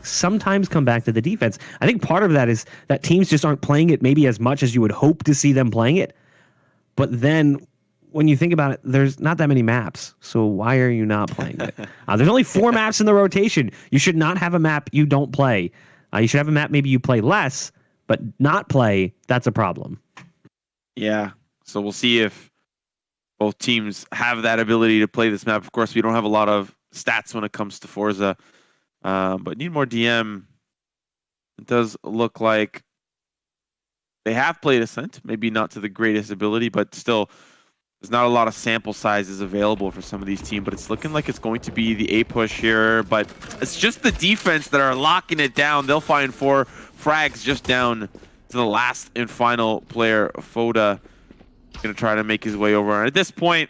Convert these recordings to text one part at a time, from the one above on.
sometimes come back to the defense. I think part of that is that teams just aren't playing it maybe as much as you would hope to see them playing it. But then when you think about it, there's not that many maps. So why are you not playing it? There's only 4 maps in the rotation. You should not have a map you don't play. You should have a map maybe you play less, but not play. That's a problem. Yeah. So we'll see if both teams have that ability to play this map. Of course, we don't have a lot of stats when it comes to forZe, but Need More DM, it does look like they have played Ascent, maybe not to the greatest ability, but still there's not a lot of sample sizes available for some of these teams, but it's looking like it's going to be the A push here, but it's just the defense that are locking it down. They'll find 4 frags just down to the last and final player. Foda going to try to make his way over. And at this point,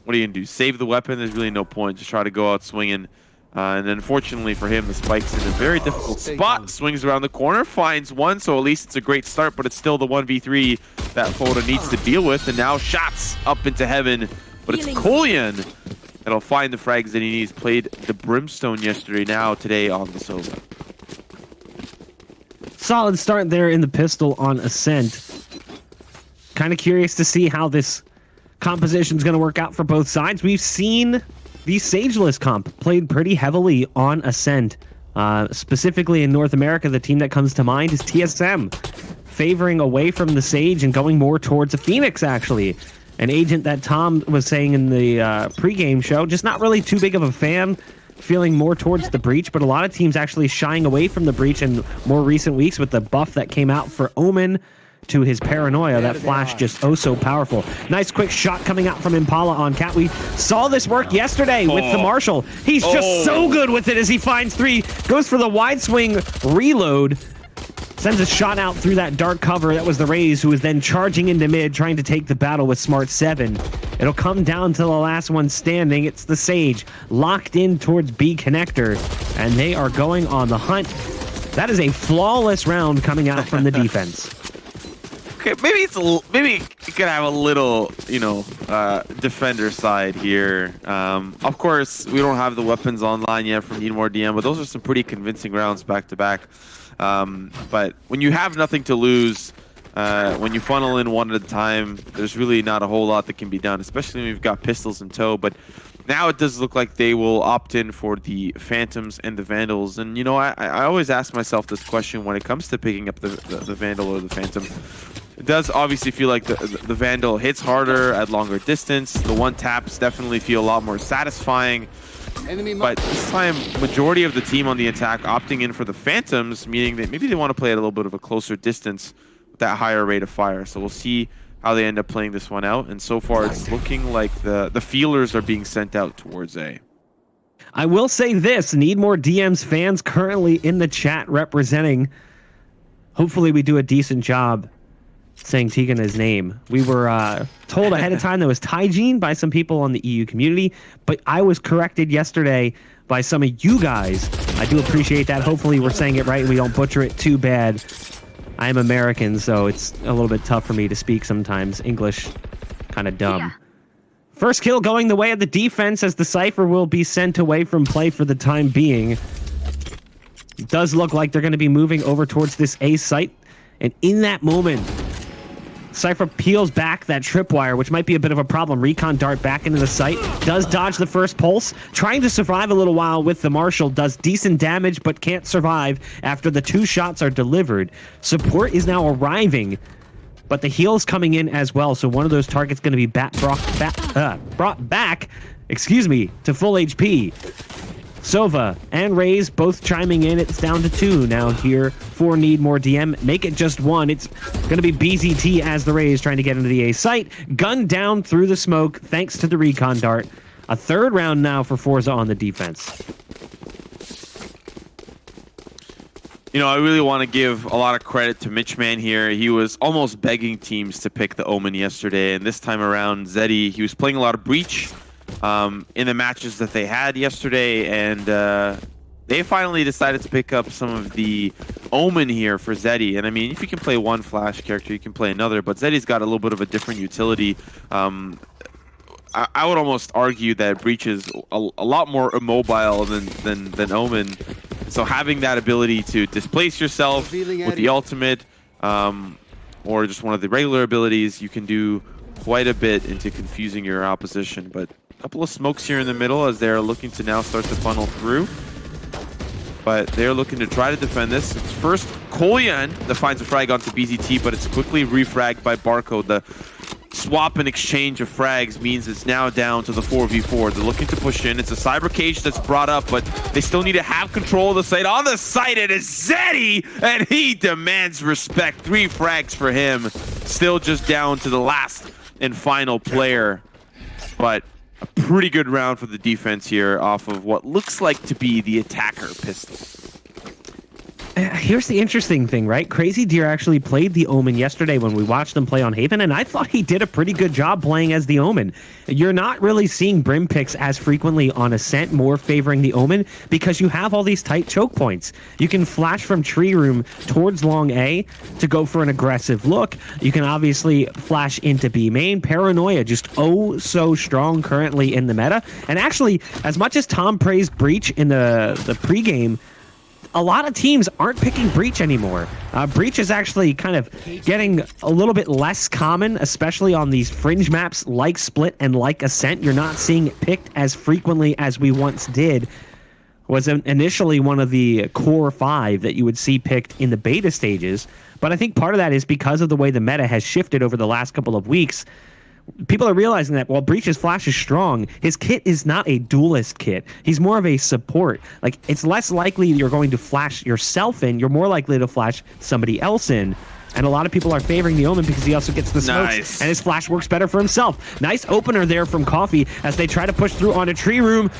what are you going to do? Save the weapon? There's really no point. Just try to go out swinging. And unfortunately for him, the spike's in a very difficult spot. Swings around the corner, finds one, so at least it's a great start, but it's still the 1v3 that Foda needs to deal with. And now shots up into heaven, but it's Kolyan that'll find the frags that he needs. Played the Brimstone yesterday, now today on the Sova. Solid start there in the pistol on Ascent. Kind of curious to see how this composition is going to work out for both sides. We've seen the Sageless comp played pretty heavily on Ascent. Specifically in North America, the team that comes to mind is TSM, favoring away from the Sage and going more towards a Phoenix, actually. An agent that Tom was saying in the pregame show, just not really too big of a fan, feeling more towards the Breach, but a lot of teams actually shying away from the Breach in more recent weeks with the buff that came out for Omen to his Paranoia. That flash just oh so powerful. Nice quick shot coming out from Impala on Cat. We saw this work yesterday with the Marshall. He's just so good with it as he finds 3, goes for the wide swing reload, sends a shot out through that dark cover. That was the Raze, who was then charging into mid, trying to take the battle with Smart 7. It'll come down to the last one standing. It's the Sage, locked in towards B connector, and they are going on the hunt. That is a flawless round coming out from the defense. Okay, maybe it could have a little, defender side here. Of course, we don't have the weapons online yet from Need More DM, but those are some pretty convincing rounds back to back. But when you have nothing to lose, when you funnel in one at a time, there's really not a whole lot that can be done, especially when we've got pistols in tow. But now it does look like they will opt in for the Phantoms and the Vandals. And, I always ask myself this question when it comes to picking up the Vandal or the Phantom. It does obviously feel like the Vandal hits harder at longer distance. The one taps definitely feel a lot more satisfying. But this time, majority of the team on the attack opting in for the Phantoms, meaning that maybe they want to play at a little bit of a closer distance with that higher rate of fire. So we'll see how they end up playing this one out. And so far, it's looking like the feelers are being sent out towards A. I will say this, Need More DM's fans currently in the chat representing. Hopefully we do a decent job saying Tigana's name. We were told ahead of time that was Taijin by some people on the EU community, but I was corrected yesterday by some of you guys. I do appreciate that. Hopefully we're saying it right and we don't butcher it too bad. I am American, so it's a little bit tough for me to speak sometimes. English, kind of dumb. Yeah. First kill going the way of the defense as the Cypher will be sent away from play for the time being. It does look like they're going to be moving over towards this A site, and in that moment, Cypher peels back that tripwire, which might be a bit of a problem. Recon dart back into the site. Does dodge the first pulse. Trying to survive a little while with the Marshall. Does decent damage, but can't survive after the 2 shots are delivered. Support is now arriving, but the heal's coming in as well. So one of those targets going to be brought back, to full HP. Sova and Raze both chiming in. It's down to 2 now here for Need More DM. Make it just 1. It's going to be BZT as the Raze trying to get into the A site. Gun down through the smoke thanks to the recon dart. A 3rd round now for forZe on the defense. I really want to give a lot of credit to MitchMan here. He was almost begging teams to pick the Omen yesterday, and this time around, Zeddy, he was playing a lot of Breach in the matches that they had yesterday, and they finally decided to pick up some of the Omen here for Zeddy. And I mean, if you can play one flash character, you can play another, but Zeddy's got a little bit of a different utility. I would almost argue that Breach is a lot more immobile than Omen. So having that ability to displace yourself with the ultimate, or just one of the regular abilities, you can do quite a bit into confusing your opposition. But a couple of smokes here in the middle as they're looking to now start to funnel through. But they're looking to try to defend this. It's first Kolyan that finds a frag onto BZT, but it's quickly refragged by Barcode. The swap and exchange of frags means it's now down to the 4v4. They're looking to push in. It's a cyber cage that's brought up, but they still need to have control of the site. On the site, it is Zeddy, and he demands respect. 3 frags for him. Still just down to the last and final player. But a pretty good round for the defense here off of what looks like to be the attacker pistol. Here's the interesting thing, right? Crazy Deer actually played the Omen yesterday when we watched them play on Haven, and I thought he did a pretty good job playing as the Omen. You're not really seeing Brim picks as frequently on Ascent, more favoring the Omen, because you have all these tight choke points. You can flash from Tree Room towards Long A to go for an aggressive look. You can obviously flash into B main. Paranoia just so strong currently in the meta. And actually, as much as Tom praised Breach in the pregame, a lot of teams aren't picking Breach anymore. Breach is actually kind of getting a little bit less common, especially on these fringe maps like Split and like Ascent. You're not seeing it picked as frequently as we once did. Was initially one of the core 5 that you would see picked in the beta stages. But I think part of that is because of the way the meta has shifted over the last couple of weeks. People are realizing that while Breach's flash is strong, his kit is not a duelist kit. He's more of a support. Like, it's less likely you're going to flash yourself in. You're more likely to flash somebody else in. And a lot of people are favoring the Omen because he also gets the smokes, and his flash works better for himself. Nice opener there from Coffee as they try to push through onto Tree Room.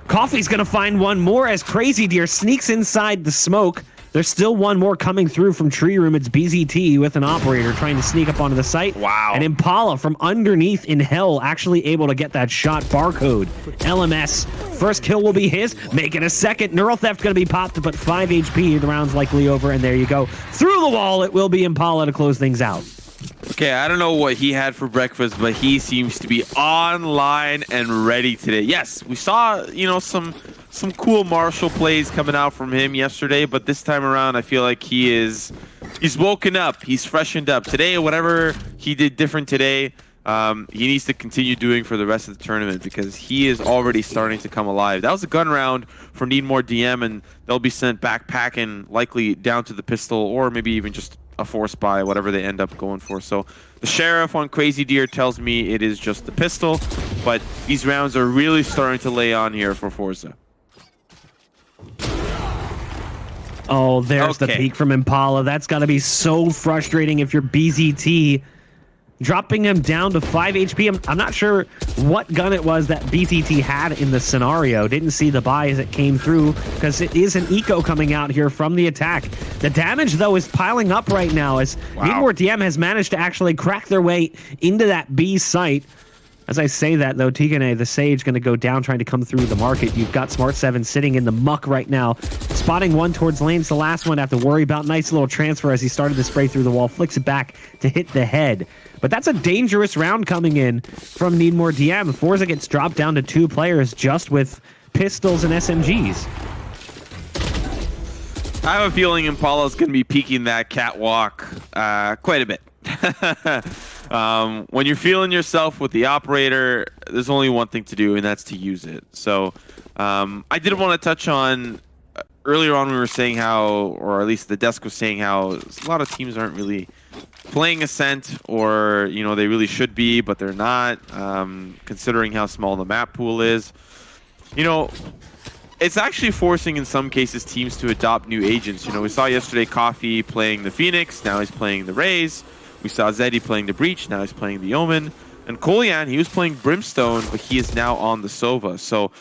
Coffee's going to find one more as Crazy Deer sneaks inside the smoke. There's still one more coming through from Tree Room. It's BZT with an operator trying to sneak up onto the site. Wow. And Impala from underneath in Hell actually able to get that shot. Barcode. LMS. First kill will be his. Making a second. Neural Theft going to be popped, but 5 HP. The round's likely over, and there you go. Through the wall, it will be Impala to close things out. Okay, I don't know what he had for breakfast, but he seems to be online and ready today. Yes, we saw, you know, some cool Marshall plays coming out from him yesterday, but this time around I feel like he's woken up, he's freshened up. Today, whatever he did different today, he needs to continue doing for the rest of the tournament because he is already starting to come alive. That was a gun round for Need More DM, and they'll be sent backpacking, likely down to the pistol or maybe even just a force buy, whatever they end up going for. So the Sheriff on Crazy Deer tells me it is just the pistol, but these rounds are really starting to lay on here for forZe. Oh, there's the peek from Impala. That's got to be so frustrating if you're BZT. Dropping him down to 5 HP. I'm not sure what gun it was that BZT had in the scenario. Didn't see the buy as it came through because it is an eco coming out here from the attack. The damage, though, is piling up right now as Need More DM has managed to actually crack their way into that B site. As I say that, though, Tigane, the Sage, going to go down trying to come through the market. You've got Smart 7 sitting in the muck right now. Spotting one towards lanes. The last one to have to worry about. Nice little transfer as he started to spray through the wall. Flicks it back to hit the head. But that's a dangerous round coming in from Need More DM. forZe gets dropped down to 2 players just with pistols and SMGs. I have a feeling Impala's going to be peeking that catwalk quite a bit. When you're feeling yourself with the operator, there's only one thing to do, and that's to use it. So I did want to touch on earlier on. We were saying how, or at least the desk was saying how, a lot of teams aren't really playing Ascent, or you know, they really should be, but they're not, considering how small the map pool is. You know, it's actually forcing in some cases teams to adopt new agents. You know, we saw yesterday Coffee playing the Phoenix, now he's playing the Raze. We saw Zeddy playing the Breach, now he's playing the Omen. And Kolyan, he was playing Brimstone, but he is now on the Sova. So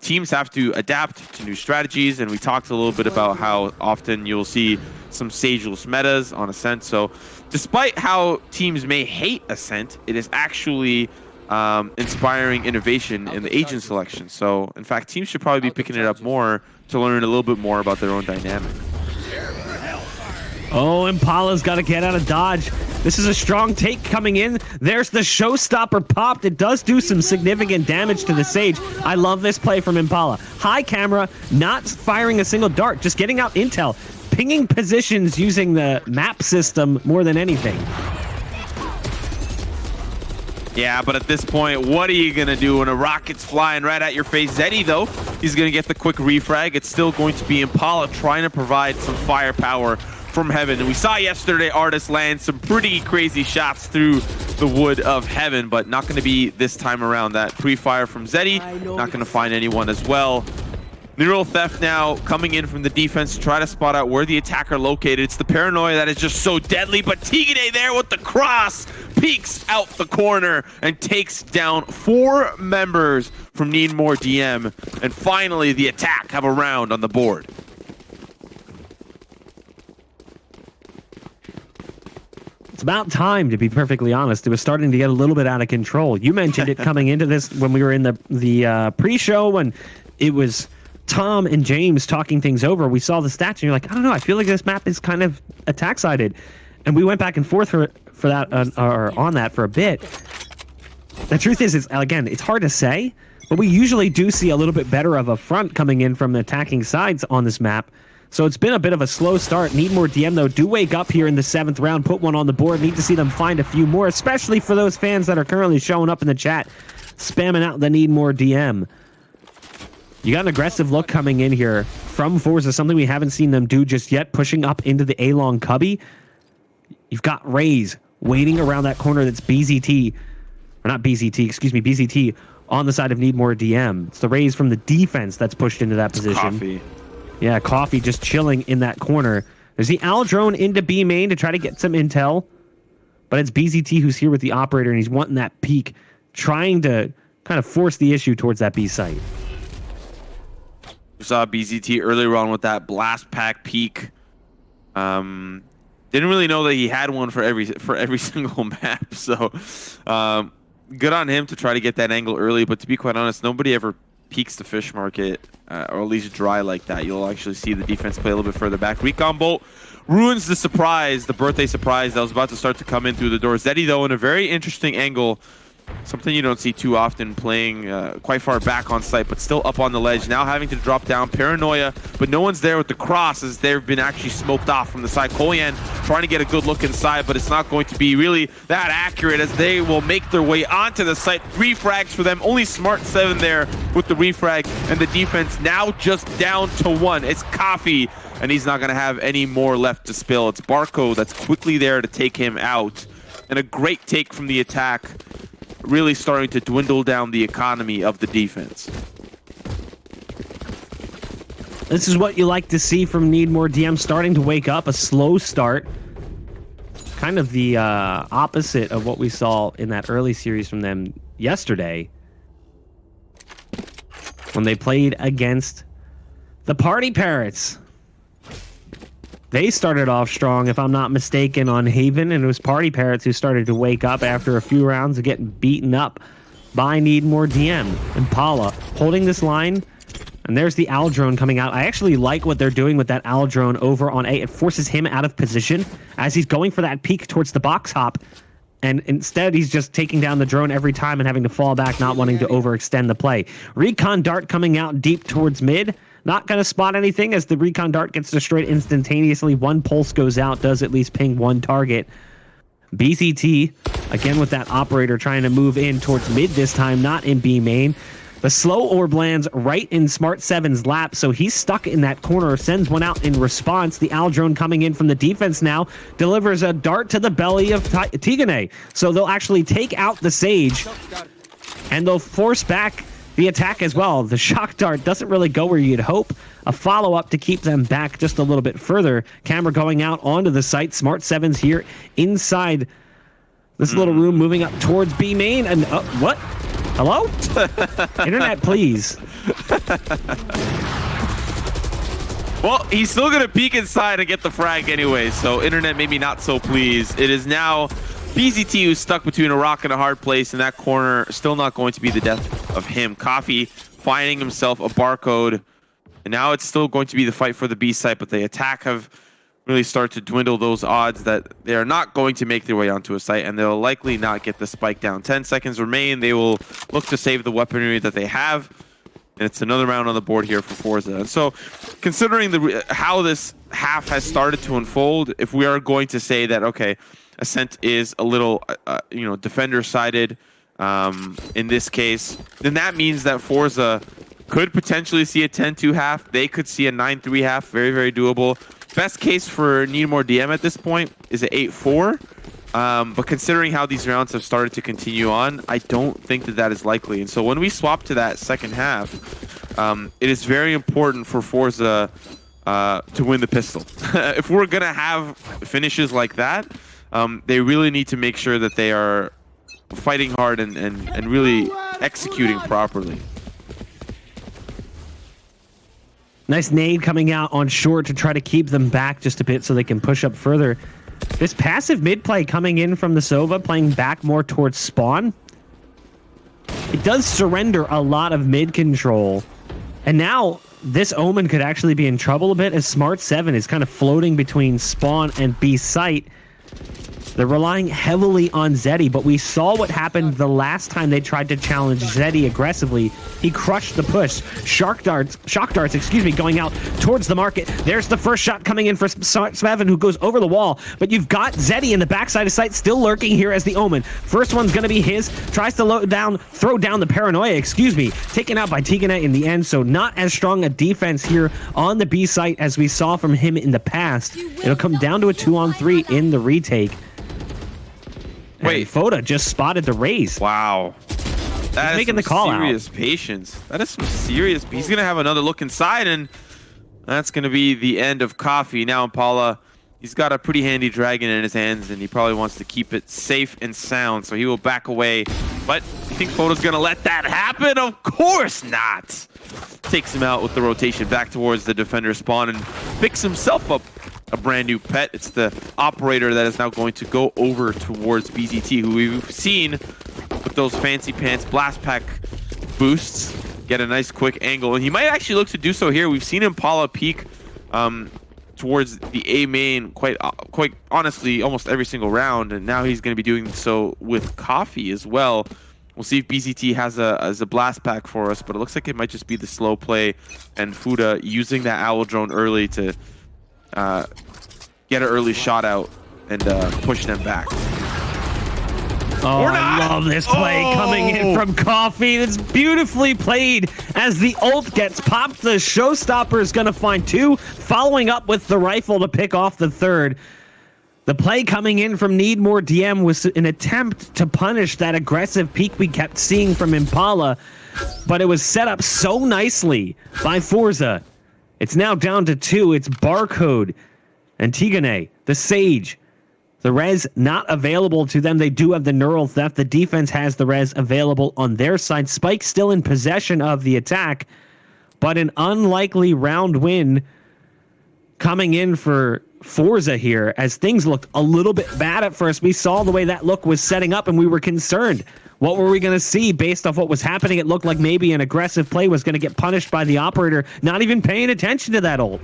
teams have to adapt to new strategies, and we talked a little bit about how often you'll see some Sageless metas on Ascent. So despite how teams may hate Ascent, it is actually inspiring innovation in the agent selection. So in fact, teams should probably be picking it up more to learn a little bit more about their own dynamic. Oh, Impala's got to get out of dodge. This is a strong take coming in. There's the showstopper popped. It does do some significant damage to the Sage. I love this play from Impala. High camera, not firing a single dart, just getting out intel, pinging positions using the map system more than anything. Yeah, but at this point, what are you going to do when a rocket's flying right at your face? Zeddy, though, he's going to get the quick refrag. It's still going to be Impala trying to provide some firepower from heaven. And we saw yesterday Artist land some pretty crazy shots through the wood of heaven, but not going to be this time around. That pre-fire from Zeddy, not going to find anyone as well. Neural Theft now coming in from the defense to try to spot out where the attacker located. It's the paranoia that is just so deadly, but Tigane there with the cross peeks out the corner and takes down 4 members from Need More DM. And finally, the attack have a round on the board. It's about time, to be perfectly honest. It was starting to get a little bit out of control. You mentioned it coming into this when we were in the pre-show, when it was Tom and James talking things over. We saw the stats and you're like, I don't know, I feel like this map is kind of attack-sided. And we went back and forth for that, or on that for a bit. The truth is, again, it's hard to say, but we usually do see a little bit better of a front coming in from the attacking sides on this map. So it's been a bit of a slow start. Need More DM, though, do wake up here in the 7th round, put one on the board. Need to see them find a few more, especially for those fans that are currently showing up in the chat, spamming out the Need More DM. You got an aggressive look coming in here from forZe, something we haven't seen them do just yet, pushing up into the A-long cubby. You've got Raze waiting around that corner that's BZT, or not BZT, excuse me, BZT on the side of Need More DM. It's the Raze from the defense that's pushed into that position. Coffee. Yeah, Coffee just chilling in that corner. There's the Al drone into B main to try to get some intel, but it's BZT who's here with the operator, and he's wanting that peek, trying to kind of force the issue towards that B site. We saw BZT earlier on with that blast pack peek. Didn't really know that he had one for every single map. So good on him to try to get that angle early. But to be quite honest, nobody ever peeks the fish market, or at least dry like that. You'll actually see the defense play a little bit further back. Recon Bolt ruins the surprise, the birthday surprise that was about to start to come in through the door. Zeddy, though, in a very interesting angle. Something you don't see too often, playing quite far back on site, but still up on the ledge. Now having to drop down. Paranoia, but no one's there with the cross as they've been actually smoked off from the side. Koyan trying to get a good look inside, but it's not going to be really that accurate as they will make their way onto the site. 3 frags for them. Only Smart 7 there with the refrag, and the defense now just down to 1. It's Coffee, and he's not going to have any more left to spill. It's Barco that's quickly there to take him out. And a great take from the attack, really starting to dwindle down the economy of the defense. This is what you like to see from Need More DM, starting to wake up. A slow start. Kind of the opposite of what we saw in that early series from them yesterday, when they played against the Party Parrots. They started off strong, if I'm not mistaken, on Haven, and it was Party Parrots who started to wake up after a few rounds of getting beaten up by Need More DM. Impala holding this line, and there's the Al drone coming out. I actually like what they're doing with that Al drone over on A. It forces him out of position as he's going for that peek towards the box hop, and instead he's just taking down the drone every time and having to fall back, not wanting to overextend the play. Recon Dart coming out deep towards mid. Not going to spot anything as the Recon Dart gets destroyed instantaneously. 1 pulse goes out, does at least ping 1 target. BZT, again with that operator trying to move in towards mid this time, not in B main. The slow orb lands right in Smart 7's lap, so he's stuck in that corner, sends one out in response. The Al drone coming in from the defense now delivers a dart to the belly of Tigane. So they'll actually take out the Sage, and they'll force back the attack as well. The shock dart doesn't really go where you'd hope. A follow-up to keep them back just a little bit further. Camera going out onto the site. Smart 7's here inside this little room, moving up towards B main. And what? Hello? Internet, please. Well, he's still going to peek inside and get the frag anyway, so internet maybe not so pleased. It is now BZT who's stuck between a rock and a hard place in that corner. Still not going to be the death of him. Coffee finding himself a barcode, and now it's still going to be the fight for the B site, but the attack have really start to dwindle those odds that they are not going to make their way onto a site, and they'll likely not get the spike down. 10 seconds remain. They will look to save the weaponry that they have, and it's another round on the board here for forZe. And so, considering how this half has started to unfold, if we are going to say that, okay, Ascent is a little, defender-sided in this case, then that means that forZe could potentially see a 10-2 half. They could see a 9-3 half. Very, very doable. Best case for Need More DM at this point is an 8-4. But considering how these rounds have started to continue on, I don't think that is likely. And so when we swap to that second half, it is very important for forZe to win the pistol. If we're going to have finishes like that, they really need to make sure that they are fighting hard and really executing properly. Nice nade coming out on short to try to keep them back just a bit so they can push up further. This passive mid play coming in from the Sova, playing back more towards spawn. It does surrender a lot of mid control. And now this Omen could actually be in trouble a bit, as Smart 7 is kind of floating between spawn and B site. They're relying heavily on Zeddy, but we saw what happened the last time they tried to challenge Zeddy aggressively. He crushed the push. Shock darts, going out towards the market. There's the first shot coming in for Smevin, who goes over the wall, but you've got Zeddy in the backside of sight still lurking here as the Omen. First one's going to be his. Tries to throw down the Paranoia, taken out by Tigana in the end, so not as strong a defense here on the B site as we saw from him in the past. It'll come down to a 2-on-3 in the retake. Wait, Foda just spotted the raise. Wow. That is making the call serious out. Patience. That is some serious. He's going to have another look inside, and that's going to be the end of Coffee. Now Impala, he's got a pretty handy dragon in his hands, and he probably wants to keep it safe and sound, so he will back away. But you think Foda's going to let that happen? Of course not. Takes him out with the rotation back towards the defender spawn and picks himself up a brand new pet. It's the operator that is now going to go over towards BZT, who we've seen with those fancy pants blast pack boosts get a nice quick angle, and he might actually look to do so here. We've seen Impala peek towards the A main quite honestly almost every single round, and now he's going to be doing so with Coffee as well. We'll see if BZT has a blast pack for us, but it looks like it might just be the slow play and Fuda using that owl drone early to get an early shot out and push them back. Oh, I love this play coming in from Coffee. That's beautifully played as the ult gets popped. The showstopper is going to find two, following up with the rifle to pick off the third. The play coming in from Need More DM was an attempt to punish that aggressive peak we kept seeing from Impala, but it was set up so nicely by forZe. It's now down to two. It's Barcode and Tigane, the Sage. The res not available to them. They do have the neural theft. The defense has the res available on their side. Spike still in possession of the attack, but an unlikely round win coming in for forZe here, as things looked a little bit bad at first. We saw the way that look was setting up, and we were concerned. What were we going to see based off what was happening? It looked like maybe an aggressive play was going to get punished by the operator, not even paying attention to that ult.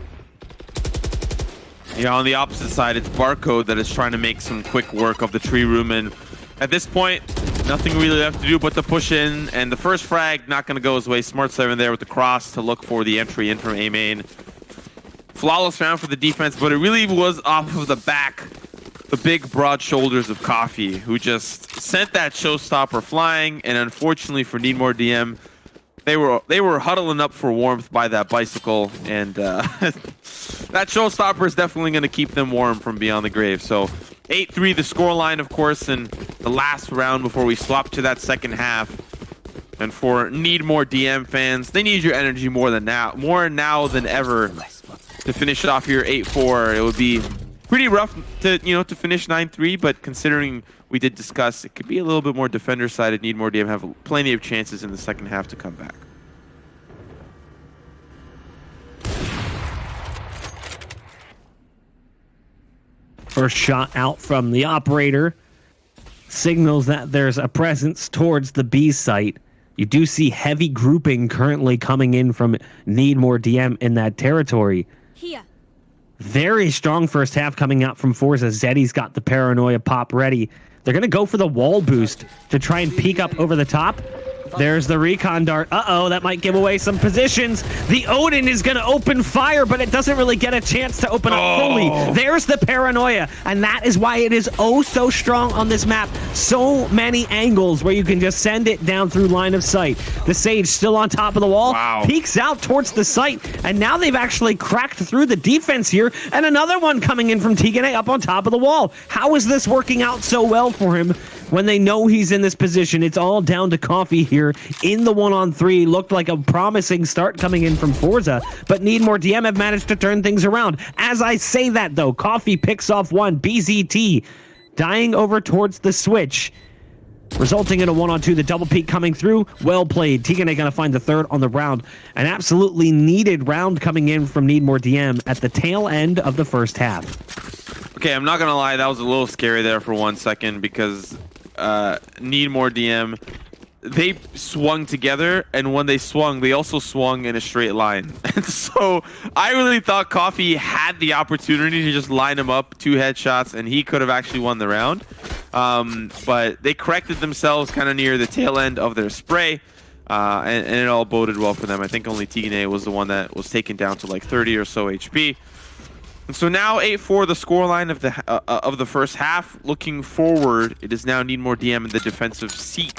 Yeah, on the opposite side, it's Barcode that is trying to make some quick work of the tree room, and at this point, nothing really left to do but to push in, and the first frag not going to go his way. Smart 7 there with the cross to look for the entry in from A main. Flawless round for the defense, but it really was off of the back, the big broad shoulders of Coffee, who just sent that showstopper flying, and unfortunately for Need More DM, they were huddling up for warmth by that bicycle, and that showstopper is definitely going to keep them warm from beyond the grave. So 8-3 the scoreline, of course, and the last round before we swap to that second half. And for Need More DM fans, they need your energy more now than ever to finish it off here 8-4. It would be pretty rough to finish 9-3, but considering we did discuss it could be a little bit more defender sided, Need More DM have plenty of chances in the second half to come back. First shot out from the operator signals that there's a presence towards the B site. You do see heavy grouping currently coming in from Need More DM in that territory. Here. Very strong first half coming out from forZe. Zeddy's got the paranoia pop ready. They're going to go for the wall boost to try and peek up over the top. There's the recon dart. Uh-oh, that might give away some positions. The Odin is going to open fire, but it doesn't really get a chance to open up fully. There's the paranoia, and that is why it is oh so strong on this map. So many angles where you can just send it down through line of sight. The Sage still on top of the wall, peeks out towards the site, and now they've actually cracked through the defense here, and another one coming in from Tigane up on top of the wall. How is this working out so well for him? When they know he's in this position, it's all down to Coffee here in the 1-on-3. Looked like a promising start coming in from forZe, but Need More DM have managed to turn things around. As I say that, though, Coffee picks off one. BZT dying over towards the switch, resulting in a 1-on-2. The double peek coming through. Well played. Tigane going to find the third on the round. An absolutely needed round coming in from Need More DM at the tail end of the first half. Okay, I'm not going to lie. That was a little scary there for 1 second because Need More DM, they swung together, and when they swung, they also swung in a straight line. And so I really thought Coffee had the opportunity to just line him up 2 headshots, and he could have actually won the round. But they corrected themselves kind of near the tail end of their spray, and it all boded well for them. I think only Tigane was the one that was taken down to like 30 or so HP. And so now 8-4 the scoreline of the first half. Looking forward, it is now Need More DM in the defensive seat.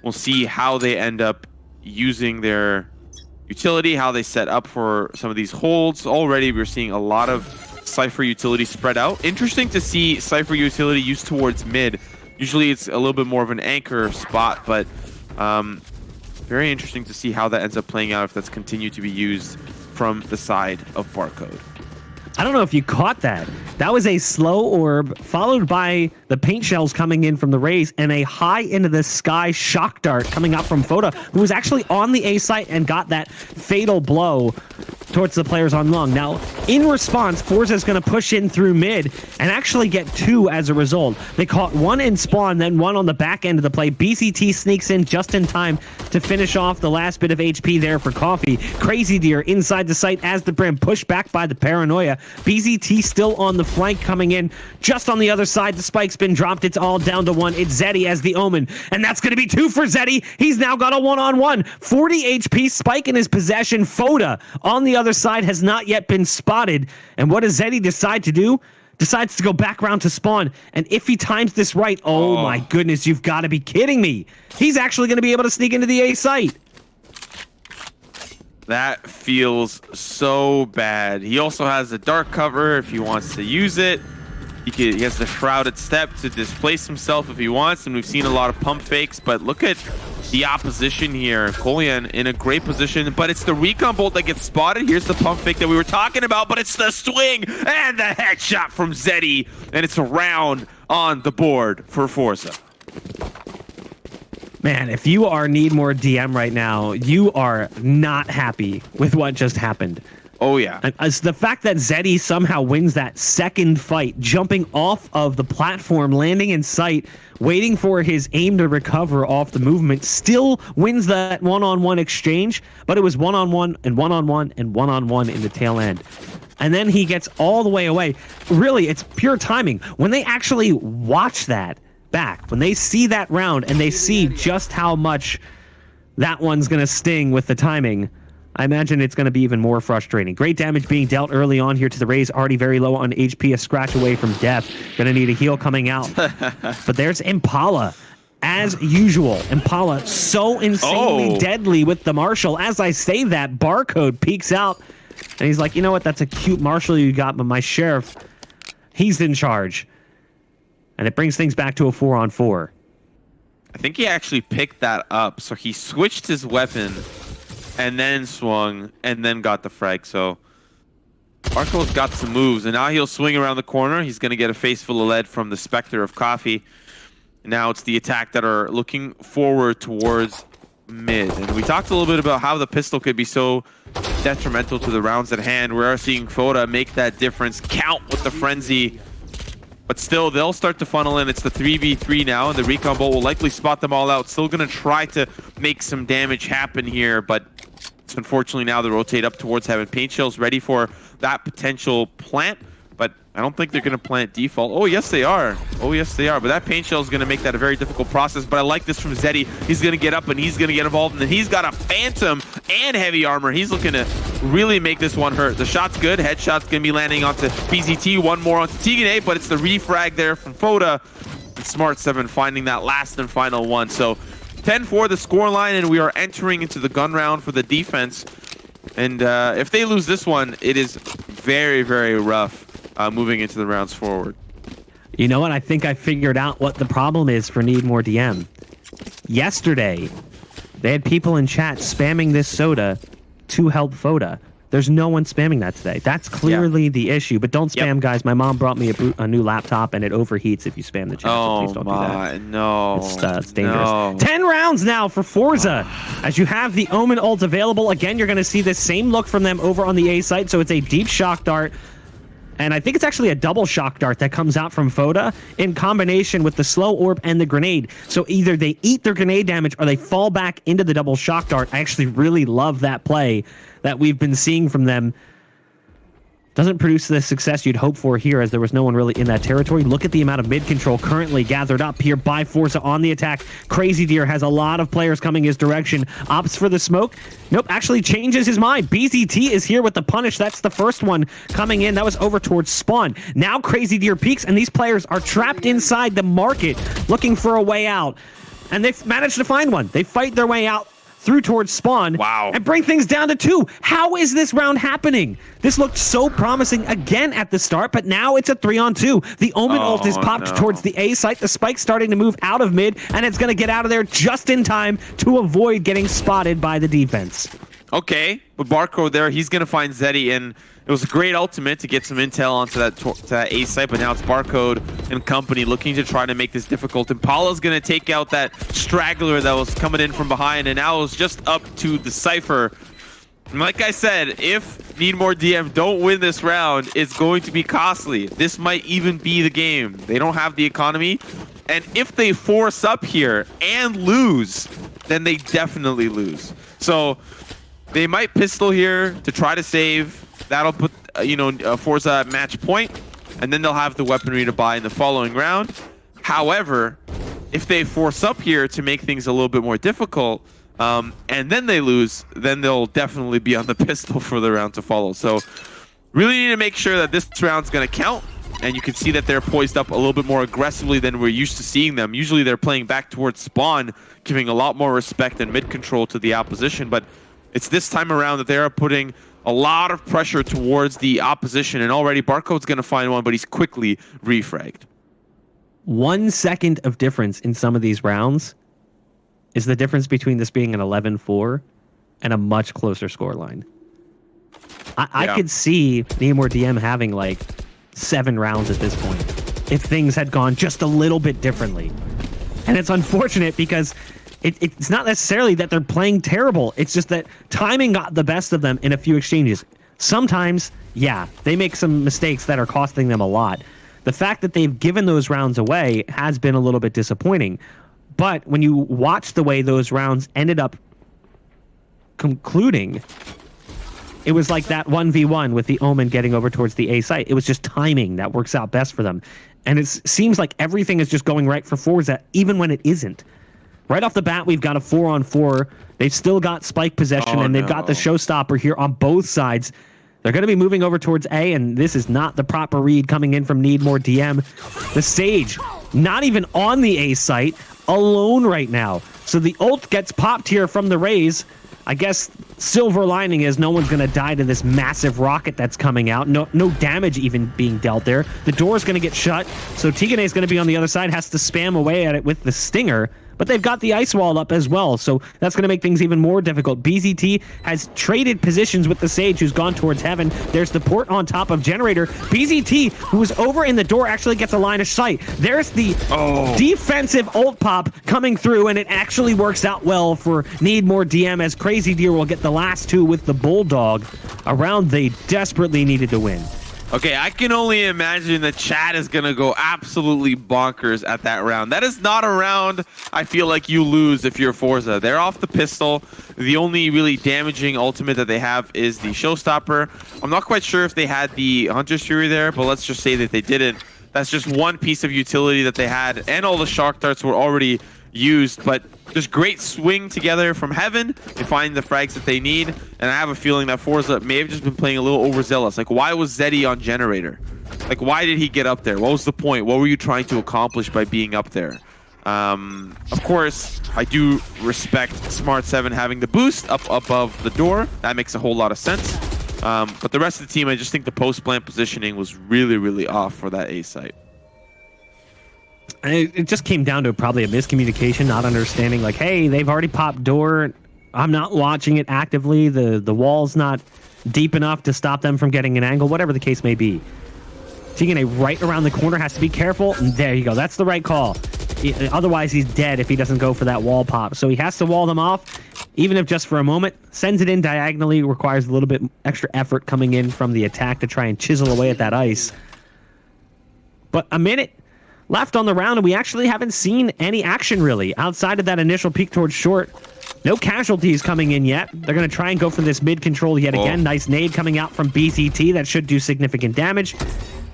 We'll see how they end up using their utility, how they set up for some of these holds. Already we're seeing a lot of Cypher utility spread out. Interesting to see Cypher utility used towards mid. Usually it's a little bit more of an anchor spot, but very interesting to see how that ends up playing out if that's continued to be used from the side of Barcode. I don't know if you caught that. That was a slow orb followed by the paint shells coming in from the Rays and a high into the sky shock dart coming up from Foda, who was actually on the A site and got that fatal blow towards the players on long. Now, in response, forZe is going to push in through mid and actually get 2 as a result. They caught 1 in spawn, then 1 on the back end of the play. BCT sneaks in just in time to finish off the last bit of HP there for Coffee. Crazy Deer inside the site as the Brim pushed back by the Paranoia. BZT still on the flank coming in just on the other side. The spike's been dropped. It's all down to 1. It's Zeddy as the Omen, and that's going to be 2 for Zeddy. He's now got a 1-on-1. 40 HP, spike in his possession. Foda on the other side has not yet been spotted. And what does Zeddy decide to do? Decides to go back around to spawn. And if he times this right, oh my goodness, you've got to be kidding me. He's actually going to be able to sneak into the A site. That feels so bad. He also has a dark cover if he wants to use it. He has the shrouded step to displace himself if he wants, and we've seen a lot of pump fakes, but look at the opposition here. Kolyan in a great position, but it's the recon bolt that gets spotted. Here's the pump fake that we were talking about, but it's the swing and the headshot from Zeddy, and it's a round on the board for forZe. Man, if you are Need More DM right now, you are not happy with what just happened. Oh, yeah. It's the fact that Zeddy somehow wins that second fight, jumping off of the platform, landing in sight, waiting for his aim to recover off the movement, still wins that 1-on-1 exchange, but it was 1-on-1 and 1-on-1 and 1-on-1 in the tail end. And then he gets all the way away. Really, it's pure timing. When they actually watch that back, when they see that round and they see just how much that one's going to sting with the timing, I imagine it's going to be even more frustrating. Great damage being dealt early on here to the Rays, already very low on HP, a scratch away from death. Going to need a heal coming out. But there's Impala. As usual, Impala so insanely deadly with the Marshall. As I say that, Barcode peeks out, and he's like, you know what, that's a cute Marshall you got, but my Sheriff, he's in charge. And it brings things back to a 4-on-4. I think he actually picked that up. So he switched his weapon and then swung and then got the frag. So Barco's got some moves, and now he'll swing around the corner. He's going to get a face full of lead from the Spectre of Coffee. Now it's the attack that are looking forward towards mid. And we talked a little bit about how the pistol could be so detrimental to the rounds at hand. We are seeing Foda make that difference count with the frenzy. But still, they'll start to funnel in. It's the 3v3 now, and the recon bolt will likely spot them all out. Still going to try to make some damage happen here, but So unfortunately now they rotate up towards Heaven. Paint Shell's ready for that potential plant, but I don't think they're going to plant default. Oh, yes, they are. Oh, yes, they are. But that Paint Shell is going to make that a very difficult process. But I like this from Zeddy. He's going to get up and he's going to get involved. And then he's got a Phantom and Heavy Armor. He's looking to really make this one hurt. The shot's good. Headshot's going to be landing onto BZT. One more onto Tigane, but it's the refrag there from FOTA. And Smart 7 finding that last and final one. So 10-4 the scoreline, and we are entering into the gun round for the defense. And if they lose this one, it is very, very rough moving into the rounds forward. You know what? I think I figured out what the problem is for Need More DM. Yesterday, they had people in chat spamming this soda to help FOTA. There's no one spamming that today. That's clearly the issue. But don't spam, guys. My mom brought me a new laptop, and it overheats if you spam the chat. So please don't do that. No. It's dangerous. No. 10 rounds now for forZe. As you have the Omen ult available. Again, you're going to see the same look from them over on the A site. So it's a deep shock dart. And I think it's actually a double shock dart that comes out from FOTA in combination with the slow orb and the grenade. So either they eat their grenade damage or they fall back into the double shock dart. I actually really love that play that we've been seeing from them. Doesn't produce the success you'd hope for here, as there was no one really in that territory. Look at the amount of mid control currently gathered up here by forZe on the attack. Crazy Deer has a lot of players coming his direction. Opts for the smoke. Nope, actually changes his mind. BZT is here with the punish. That's the first one coming in. That was over towards spawn. Now Crazy Deer peeks, and these players are trapped inside the market looking for a way out. And they've managed to find one. They fight their way out through towards spawn. Wow. And bring things down to 2. How is this round happening? This looked so promising again at the start, but now it's a 3-on-2. The Omen ult is popped towards the A site. The spike's starting to move out of mid, and it's going to get out of there just in time to avoid getting spotted by the defense. Okay, with Barcode there, he's going to find Zeddy, and it was a great ultimate to get some intel onto that A site, but now it's Barcode and company looking to try to make this difficult. Impala's going to take out that straggler that was coming in from behind, and now it's just up to the Cypher. And like I said, if Need More DM don't win this round, it's going to be costly. This might even be the game. They don't have the economy, and if they force up here and lose, then they definitely lose. So they might pistol here to try to save. That'll put, forZe at match point, and then they'll have the weaponry to buy in the following round. However, if they force up here to make things a little bit more difficult, and then they lose, then they'll definitely be on the pistol for the round to follow. So really need to make sure that this round's going to count, and you can see that they're poised up a little bit more aggressively than we're used to seeing them. Usually they're playing back towards spawn, giving a lot more respect and mid control to the opposition, but it's this time around that they are putting a lot of pressure towards the opposition, and already Barcode's going to find one, but he's quickly refragged. 1 second of difference in some of these rounds is the difference between this being an 11-4 and a much closer scoreline. I could see Need More DM having like 7 rounds at this point if things had gone just a little bit differently. And it's unfortunate because it's not necessarily that they're playing terrible. It's just that timing got the best of them in a few exchanges. Sometimes, yeah, they make some mistakes that are costing them a lot. The fact that they've given those rounds away has been a little bit disappointing. But when you watch the way those rounds ended up concluding, it was like that 1v1 with the Omen getting over towards the A site. It was just timing that works out best for them. And it seems like everything is just going right for forZe, even when it isn't. Right off the bat, we've got a 4-on-4. They've still got spike possession, and they've got the showstopper here on both sides. They're going to be moving over towards A, and this is not the proper read coming in from Need More DM. The Sage, not even on the A site, alone right now. So the ult gets popped here from the Raze. I guess silver lining is no one's going to die to this massive rocket that's coming out. No damage even being dealt there. The door's going to get shut, so Tigane is going to be on the other side, has to spam away at it with the Stinger. But they've got the ice wall up as well, so that's going to make things even more difficult. BZT has traded positions with the Sage, who's gone towards Heaven. There's the port on top of Generator. BZT, who was over in the door, actually gets a line of sight. There's the defensive ult pop coming through, and it actually works out well for Need More DM, as Crazy Deer will get the last 2 with the Bulldog, a round they desperately needed to win. Okay, I can only imagine the chat is going to go absolutely bonkers at that round. That is not a round I feel like you lose if you're forZe. They're off the pistol. The only really damaging ultimate that they have is the Showstopper. I'm not quite sure if they had the Hunter's Fury there, but let's just say that they didn't. That's just one piece of utility that they had, and all the Shock Darts were already used, but just great swing together from heaven. They find the frags that they need, and I have a feeling that forZe may have just been playing a little overzealous. Like, why was Zeddy on Generator? Like, why did he get up there? What was the point? What were you trying to accomplish by being up there? Of course, I do respect Smart7 having the boost up above the door. That makes a whole lot of sense. But the rest of the team, I just think the post-plant positioning was really, really off for that A site. It just came down to probably a miscommunication, not understanding, like, hey, they've already popped door. I'm not watching it actively. The wall's not deep enough to stop them from getting an angle, whatever the case may be. Tigane right around the corner, has to be careful. And there you go. That's the right call. Otherwise, he's dead if he doesn't go for that wall pop. So he has to wall them off, even if just for a moment. Sends it in diagonally, requires a little bit extra effort coming in from the attack to try and chisel away at that ice. But a minute left on the round, and we actually haven't seen any action, really, outside of that initial peek towards short. No casualties coming in yet. They're going to try and go for this mid control yet again. Nice nade coming out from BZT. That should do significant damage.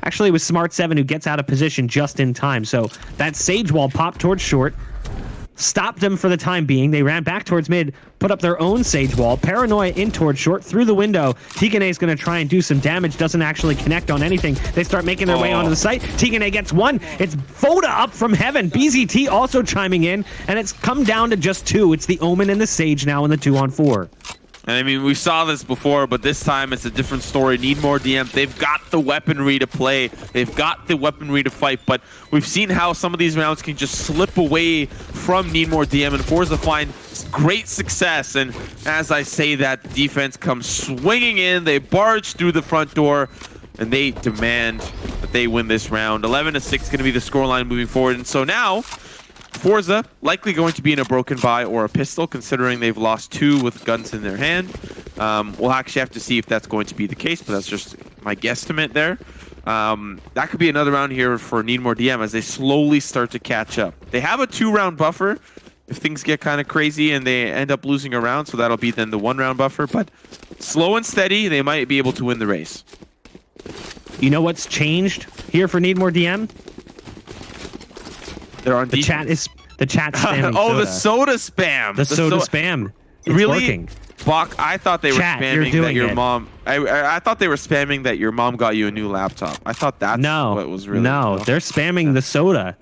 Actually, it was Smart7 who gets out of position just in time. So that Sage Wall popped towards short. Stopped them for the time being. They ran back towards mid, put up their own Sage Wall. Paranoia in towards short, through the window. Tigane is going to try and do some damage. Doesn't actually connect on anything. They start making their way onto the site. Tigane gets one. It's FOTA up from heaven. BZT also chiming in, and it's come down to just two. It's the Omen and the Sage now in the 2-on-4. And I mean, we saw this before, but this time it's a different story. Need more DM. They've got the weaponry to play. They've got the weaponry to fight, but we've seen how some of these rounds can just slip away from Need More DM, and forZe find great success. And as I say that, the defense comes swinging in. They barge through the front door, and they demand that they win this round. 11-6 is going to be the scoreline moving forward. And so now, forZe likely going to be in a broken buy or a pistol, considering they've lost two with guns in their hand. We'll actually have to see if that's going to be the case, but that's just my guesstimate there. That could be another round here for Need More DM as they slowly start to catch up. They have a 2-round buffer if things get kind of crazy and they end up losing a round, so that'll be then the 1-round buffer, but slow and steady, they might be able to win the race. You know what's changed here for Need More DM? They're on the defense. The chat's spamming oh, soda. the soda spam. The soda spam. It's really? Working. Bach, I thought they Chat, were spamming that your it. mom. I thought they were spamming that your mom got you a new laptop. I thought that's what was really. No, they're spamming the soda.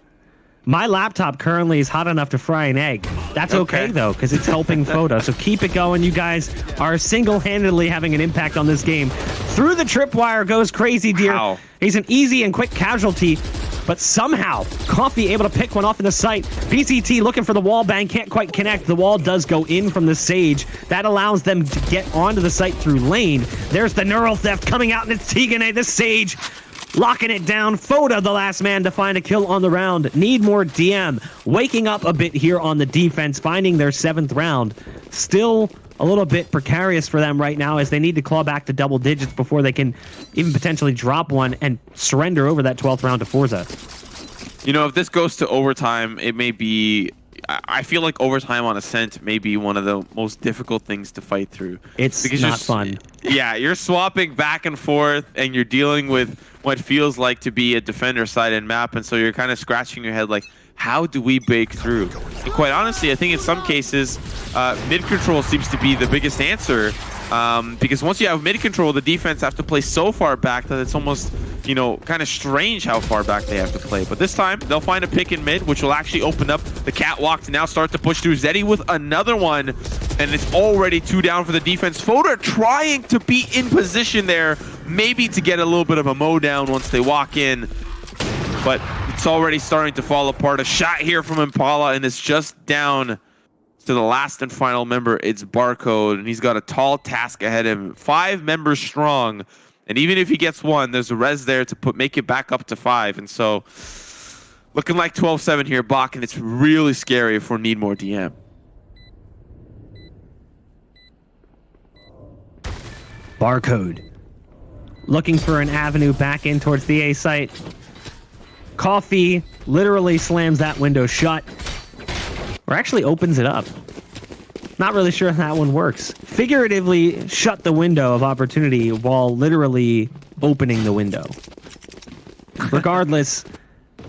My laptop currently is hot enough to fry an egg. That's okay though, because it's helping FOTA. So keep it going. You guys are single-handedly having an impact on this game. Through the tripwire goes Crazy Deer. Wow. He's an easy and quick casualty. But somehow, Coffee able to pick one off in the sight. BZT looking for the wall bang, can't quite connect. The wall does go in from the Sage. That allows them to get onto the site through lane. There's the Neural Theft coming out, and it's Tigane, the Sage, locking it down. FOTA, the last man to find a kill on the round. Need More DM waking up a bit here on the defense, finding their 7th round. Still a little bit precarious for them right now as they need to claw back to double digits before they can even potentially drop one and surrender over that 12th round to forZe. You know, if this goes to overtime, it may be... I feel like overtime on Ascent may be one of the most difficult things to fight through. It's because not fun. Yeah, you're swapping back and forth, and you're dealing with what feels like to be a defender-sided map, and so you're kind of scratching your head like, how do we break through? And quite honestly, I think in some cases, mid-control seems to be the biggest answer, because once you have mid-control, the defense have to play so far back that it's almost, you know, kind of strange how far back they have to play. But this time, they'll find a pick in mid, which will actually open up the catwalk to now start to push through. Zeddy with another one, and it's already 2 down for the defense. FOTA trying to be in position there, maybe to get a little bit of a mow down once they walk in. But it's already starting to fall apart. A shot here from Impala, and it's just down to the last and final member. It's Barcode, and he's got a tall task ahead of him. 5 members strong, and even if he gets one, there's a res there to make it back up to 5. And so, looking like 12-7 here, Bach, and it's really scary for Need More DM. Barcode looking for an avenue back in towards the A site. Coffee literally slams that window shut, or actually opens it up. Not really sure how that one works. Figuratively shut the window of opportunity while literally opening the window. Regardless,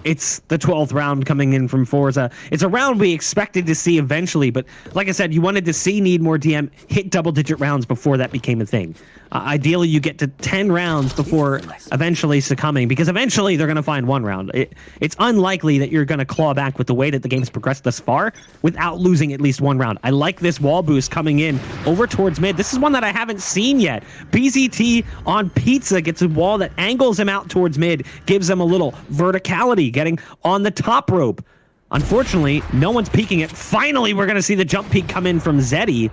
it's the 12th round coming in from forZe. It's a round we expected to see eventually, but like I said, you wanted to see Need More DM hit double-digit rounds before that became a thing. Ideally, you get to 10 rounds before eventually succumbing, because eventually they're going to find one round. It's unlikely that you're going to claw back with the way that the game's progressed thus far without losing at least one round. I like this wall boost coming in over towards mid. This is one that I haven't seen yet. BZT on Pizza gets a wall that angles him out towards mid, gives him a little verticality, getting on the top rope. Unfortunately, no one's peeking it. Finally, we're going to see the jump peek come in from Zeddy.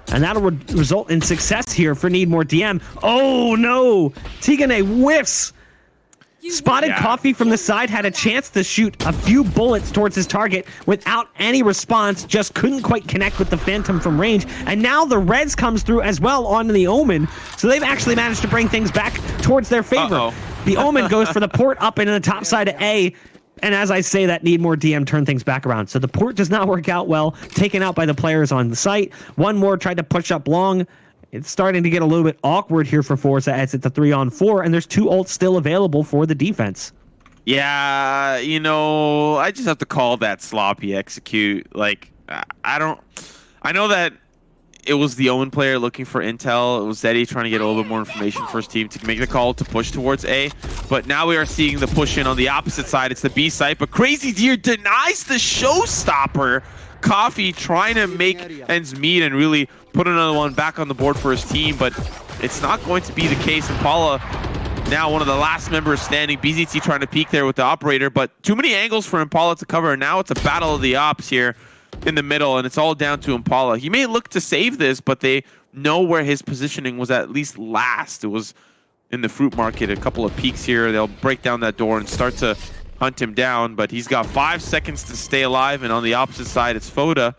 And that'll result in success here for Need More DM. Oh no! Tigane whiffs! Spotted Coffee from the side, had a chance to shoot a few bullets towards his target without any response, just couldn't quite connect with the Phantom from range. And now the Reds comes through as well onto the Omen, so they've actually managed to bring things back towards their favor. The Omen goes for the port up into the top side of A. And as I say that, Need More DM turn things back around. So the port does not work out well, taken out by the players on the site. One more tried to push up long. It's starting to get a little bit awkward here for forZe as it's a 3-on-4, and there's 2 ults still available for the defense. Yeah, you know, I just have to call that sloppy execute. Like, I know that it was the Owen player looking for intel. It was Zeddy trying to get a little bit more information for his team to make the call to push towards A. But now we are seeing the push in on the opposite side. It's the B site, but Crazy Deer denies the showstopper. Coffee trying to make ends meet and really put another one back on the board for his team, but it's not going to be the case. Impala, now one of the last members standing. BZT trying to peek there with the operator, but too many angles for Impala to cover. And now it's a battle of the ops here in the middle, and it's all down to Impala. He may look to save this, but they know where his positioning was at least last. It was in the fruit market. A couple of peeks here. They'll break down that door and start to hunt him down, but he's got 5 seconds to stay alive, and on the opposite side, it's Foda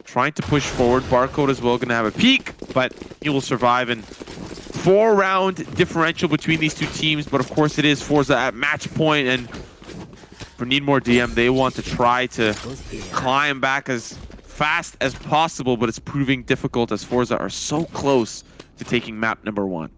trying to push forward. Barcode as well, going to have a peek, but he will survive. And 4-round differential between these two teams, but of course it is forZe at match point, and for Need More DM, they want to try to climb back as fast as possible, but it's proving difficult as forZe are so close to taking map number 1.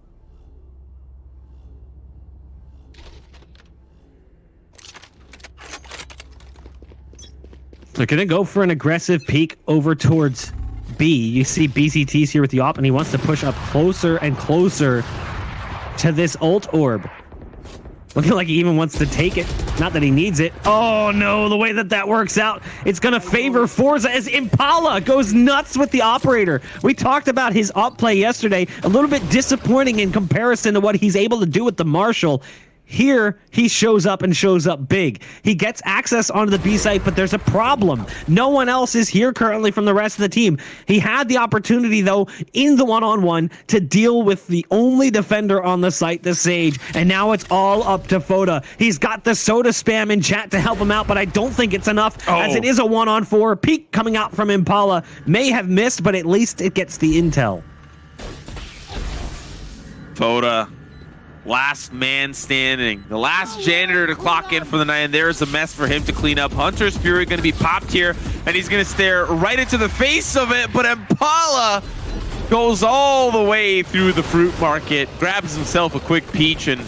They're going to go for an aggressive peek over towards B. You see BZT's here with the op, and he wants to push up closer and closer to this ult orb. Looking like he even wants to take it. Not that he needs it. Oh no, the way that works out, it's going to favor forZe as Impala goes nuts with the operator. We talked about his op play yesterday. A little bit disappointing in comparison to what he's able to do with the Marshall. Here, he shows up and shows up big. He gets access onto the B site, but there's a problem. No one else is here currently from the rest of the team. He had the opportunity, though, in the one-on-one to deal with the only defender on the site, the Sage, and now it's all up to Foda. He's got the soda spam in chat to help him out, but I don't think it's enough, as it is a 1-on-4. Peek coming out from Impala. May have missed, but at least it gets the intel. Foda. Last man standing, the last janitor to clock in for the night, and there's a mess for him to clean up. Hunter's Fury going to be popped here, and he's going to stare right into the face of it, but Impala goes all the way through the fruit market, grabs himself a quick peach, and